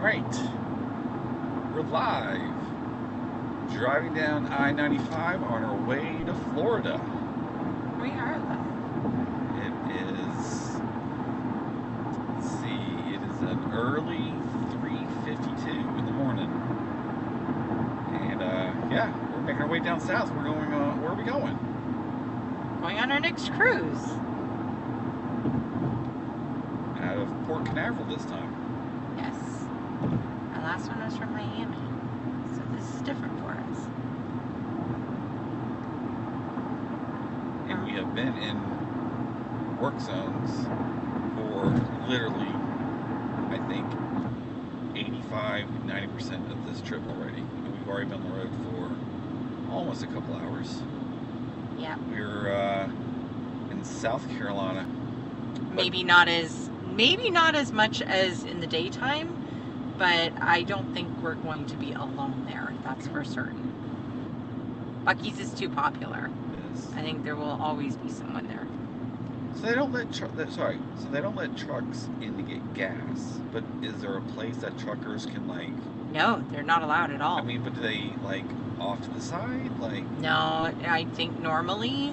right, we're live, driving down I-95 on our way to Florida. We are live. It is, let's see, it is an early 3:52 in the morning. And yeah, we're making our way down south. We're going, where are we going? Going on our next cruise. Out of Port Canaveral this time. Yes. Our last one was from Miami. So this is different for us. And we have been in work zones for literally, I think, 85-90% of this trip already. And we've already been on the road for almost a couple hours. Yeah. We're in South Carolina. Maybe not as much as in the daytime, but I don't think we're going to be alone there. That's for certain. Buc-ee's is too popular. Yes. I think there will always be someone there. So they don't let so they don't let trucks in to get gas. But is there a place that truckers can No, they're not allowed at all. I mean, but do they off to the side No, I think normally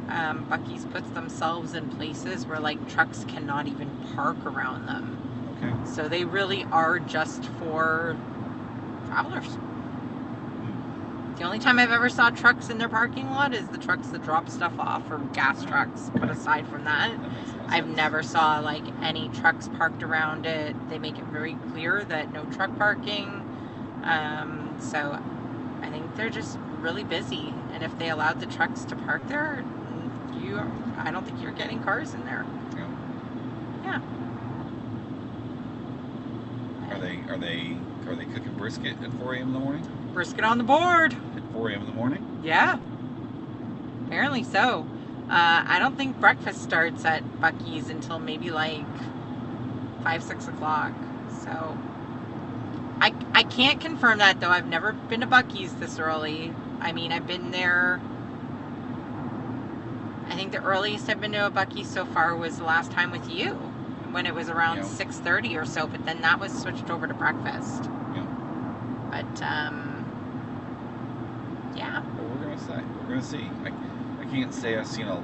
Buc-ee's puts themselves in places where trucks cannot even park around them. Okay. So they really are just for travelers. The only time I've ever saw trucks in their parking lot is the trucks that drop stuff off, or gas trucks. But aside from that, I've never saw any trucks parked around it. They make it very clear that no truck parking. So I think they're just really busy. And if they allowed the trucks to park there, I don't think you're getting cars in there. Yeah. Are they cooking brisket at 4 a.m. in the morning? Brisket on the board. At 4 a.m. in the morning? Yeah. Apparently so. I don't think breakfast starts at Buc-ee's until maybe 5, 6 o'clock. So I can't confirm that though. I've never been to Buc-ee's this early. I mean, I've been there. I think the earliest I've been to a Buc-ee's so far was the last time with you, when it was around 6:30 or so. But then that was switched over to breakfast. Yeah. But yeah. Well, we're gonna see. I can't say I've seen a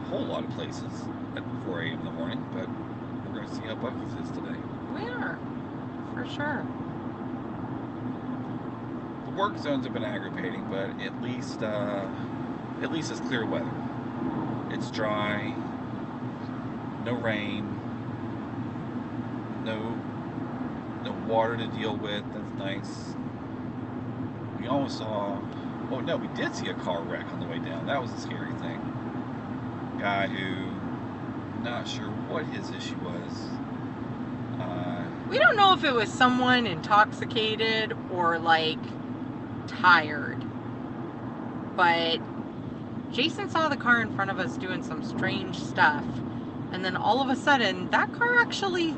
whole lot of places at 4 a.m. in the morning, but we're gonna see how Buc-ee's is today. We are, for sure. The work zones have been aggravating, but at least it's clear weather. It's dry, no rain, no water to deal with. That's nice. We almost saw, oh no, we did see a car wreck on the way down. That was a scary thing. Guy who, not sure what his issue was. We don't know if it was someone intoxicated or tired, but Jason saw the car in front of us doing some strange stuff, and then all of a sudden that car actually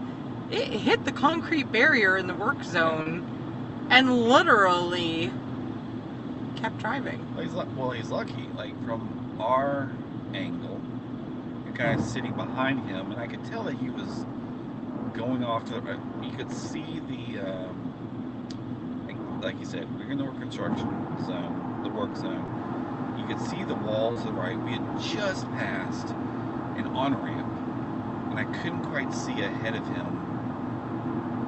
it hit the concrete barrier in the work zone and literally kept driving. Well, he's lucky. From our angle, the guy sitting behind him, and I could tell that he was going off to the. You could see the, like you said, we're in the construction zone, the work zone. You could see the walls to the right. We had just passed an on-ramp, and I couldn't quite see ahead of him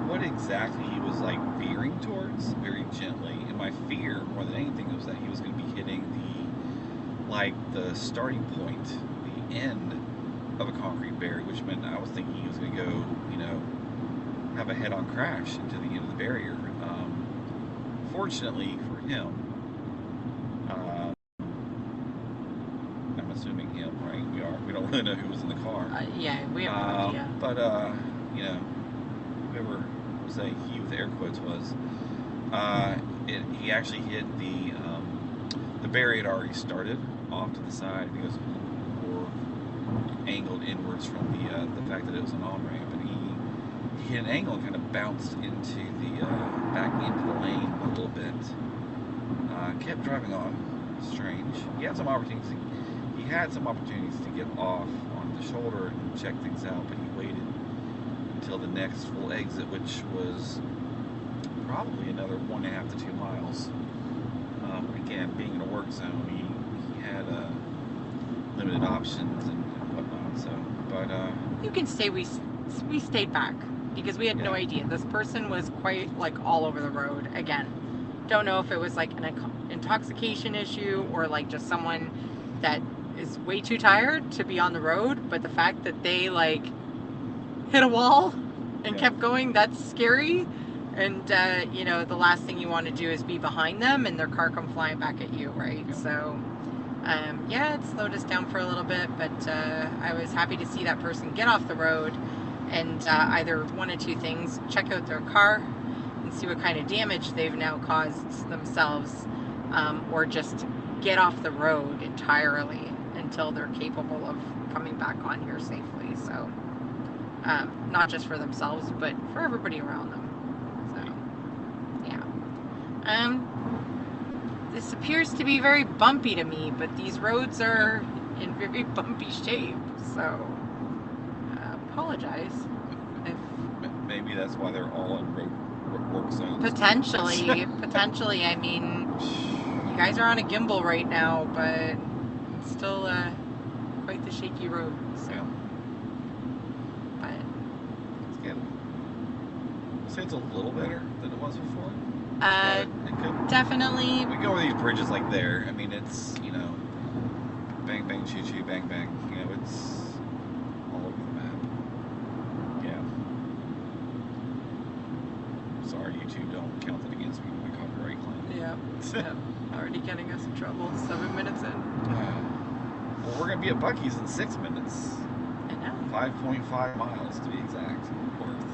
what exactly he was veering towards, very gently. And my fear, more than anything, was that he was going to be hitting the starting point, the end of a concrete barrier, which meant I was thinking he was going to go, have a head-on crash into the end of the barrier. Fortunately for him, I'm assuming him, right? We don't really know who was in the car. Yeah, we have no idea. But whoever say he with air quotes was, he actually hit the barrier had already started off to the side. He was more angled inwards from the fact that it was an on-ramp, and he hit an angle and kind of bounced into the back into the lane a little bit. Kept driving on. Strange. He had some opportunities to get off on the shoulder and check things out, but he waited until the next full exit, which was probably another 1.5 to 2 miles. Again, being in a work zone, he had limited options and whatnot. So, but You can say we stayed back because we had no Yeah. idea. This person was quite like all over the road. Again, don't know if it was like an intoxication issue or like just someone that is way too tired to be on the road. But the fact that they like hit a wall and Yeah. kept going, that's scary. And you know, the last thing you want to do is be behind them and their car come flying back at you, right? Yeah. So yeah, it slowed us down for a little bit, but I was happy to see that person get off the road and either one of two things: check out their car and see what kind of damage they've now caused themselves, or just get off the road entirely until they're capable of coming back on here safely. So not just for themselves, but for everybody around them. So yeah. This appears to be very bumpy to me, but these roads are in very bumpy shape, so apologize if maybe that's why they're all in work zones. potentially. I mean, you guys are on a gimbal right now, but it's still quite the shaky road. So, Yeah. but It's getting. I'd say it's a little better than it was before. uh, But it could. definitely. We go over these bridges like there. I mean, it's bang bang choo choo bang bang. It's all over the map. Yeah. Sorry, YouTube, don't count it against me with my copyright claim. Yeah, already getting us in trouble. 7 minutes in. Well, we're gonna be at Buc-ee's in 6 minutes. I know. 5.5 miles to be exact. Worth.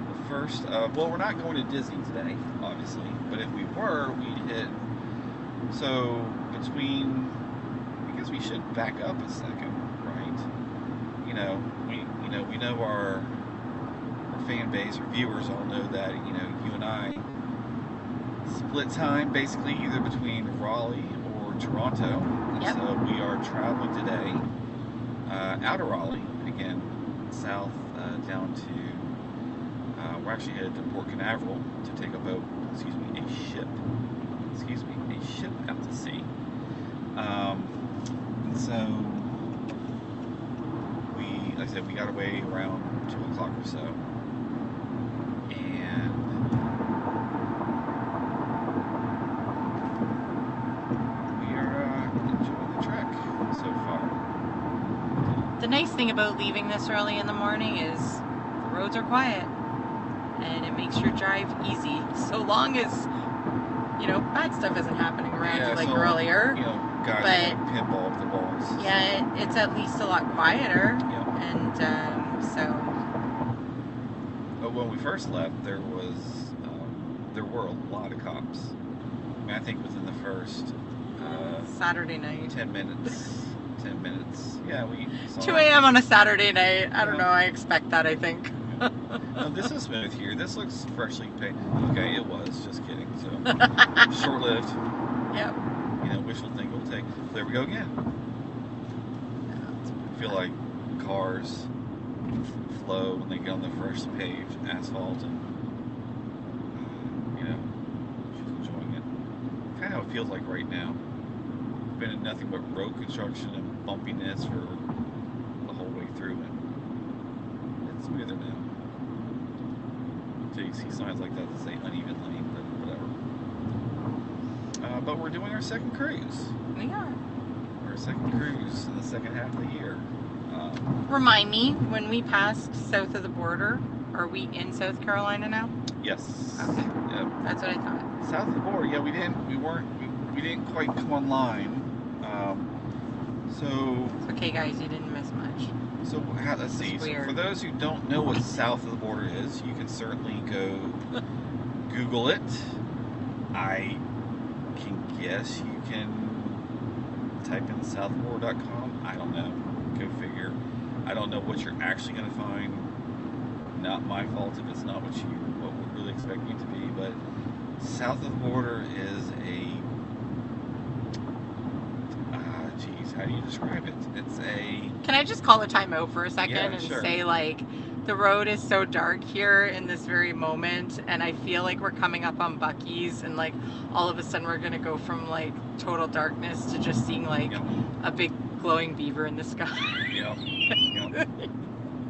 The first. Well, we're not going to Disney today, obviously. But if we were, we'd hit. So between. I guess we should back up a second, right? We know our fan base, our viewers all know that you and I split time basically either between Raleigh or Toronto. Yep. So we are traveling today out of Raleigh again, south down to. We're actually headed to Port Canaveral to take a boat. A ship out to sea. And so. Like I said, we got away around 2 o'clock or so, and we are enjoying the trek so far. The nice thing about leaving this early in the morning is the roads are quiet and it makes your drive easy, so long as bad stuff isn't happening around you like earlier. Guys But- like pinball with the balls. Yeah, it's at least a lot quieter, Yeah. and so But when we first left, there were a lot of cops. I mean, I think within the first Saturday night. 10 minutes. 10 minutes. Yeah, we saw 2 a.m. on a Saturday night. I don't know. I expect that, I think. No, this is smooth here. This looks freshly painted. Okay, it was. Just kidding. So, short-lived. Yep. Wishful thinking will take. There we go again. I feel like cars flow when they get on the fresh paved asphalt, and she's enjoying it. Kind of how it feels like right now. Been in nothing but road construction and bumpiness for the whole way through, and it's smoother now. So you see signs like that that say uneven lane, but whatever. But we're doing our second cruise. We are. Our second cruise in the second half of the year. Remind me, when we passed south of the border, are we in South Carolina now? Yes. Okay. Yep. That's what I thought. South of the border. Yeah, we didn't quite come online. So It's okay, guys, you didn't miss much. let's see. It's So weird. for those who don't know what south of the border is, you can certainly go Google it. I can guess you can type in southborder.com. I don't know. Go figure. I don't know what you're actually going to find. Not my fault if it's not what we're really expecting it to be, but south of the border is how do you describe it? It's a Can I just call a timeout for a second Yeah, and sure. say, like, The road is so dark here in this very moment, and I feel like we're coming up on Buc-ee's, and like all of a sudden we're gonna go from like total darkness to just seeing like Yep. a big glowing beaver in the sky. Yep. Yep.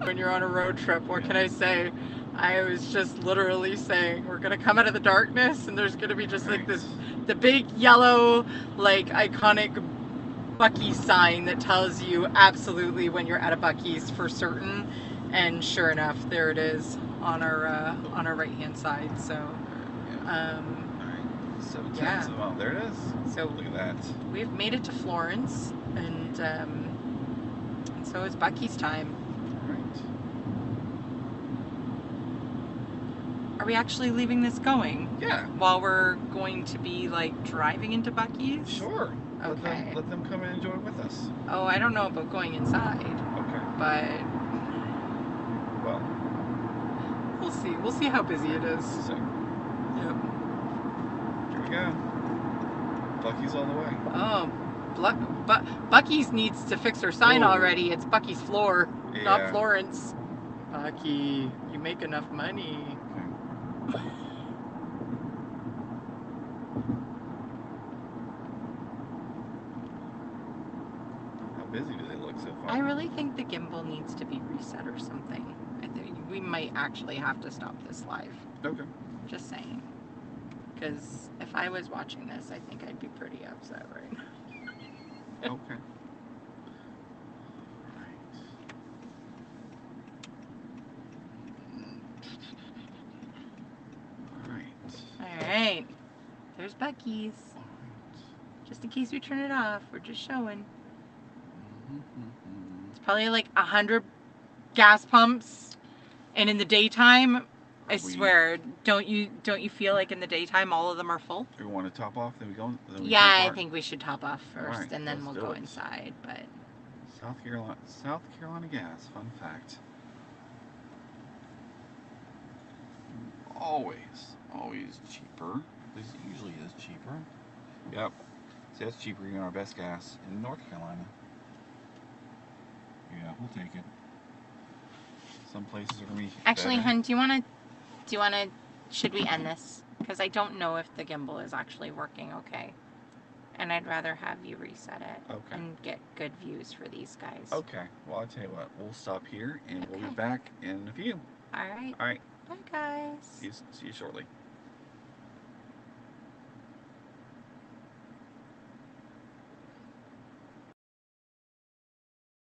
When you're on a road trip, what Yeah. can I say? I was just literally saying we're gonna come out of the darkness, and there's gonna be just like this, the big yellow, like iconic Buc-ee's sign that tells you absolutely when you're at a Buc-ee's for certain. And sure enough, there it is on our right hand side. So, Yeah. All right. 7 yeah. times. Well, there it is. So Look at that. we've made it to Florence, and so it's Buc-ee's time. All right. Are we actually leaving this going Yeah. while we're going to be like driving into Buc-ee's? Sure. Okay. Let them come and enjoy it with us. Oh, I don't know about going inside, Okay. but Well, we'll see. We'll see how busy it is. so Yep. here we go. Buc-ee's all the way. Oh, Buc-ee's needs to fix her sign Ooh. already. It's Buc-ee's floor, not Yeah. Florence. Buc-ee, you make enough money. Okay. How busy do they look so far? I really think the gimbal needs to be reset or something. I think we might actually have to stop this live. Okay. Just saying. Because if I was watching this, I think I'd be pretty upset right now. Okay. All right. All right. There's Buc-ee's. All right. Just in case we turn it off, we're just showing. Mm-hmm. It's probably like 100 gas pumps, and in the daytime, I swear, don't you feel like in the daytime all of them are full? We want to top off, then we go. Then we Yeah, take I part? think we should top off first, Alright, and then we'll let's do go it. inside. But South Carolina gas. Fun fact. Always cheaper. At least it usually is cheaper. Yep. See, that's cheaper than our best gas in North Carolina. Yeah, we'll take it. Some places are gonna be actually, better. hun, should we end this? Because I don't know if the gimbal is actually working okay, and I'd rather have you reset it Okay. and get good views for these guys. Okay. Well, I'll tell you what. We'll stop here, and we'll be Okay. back in a few. All right. All right. Bye, guys. See you shortly.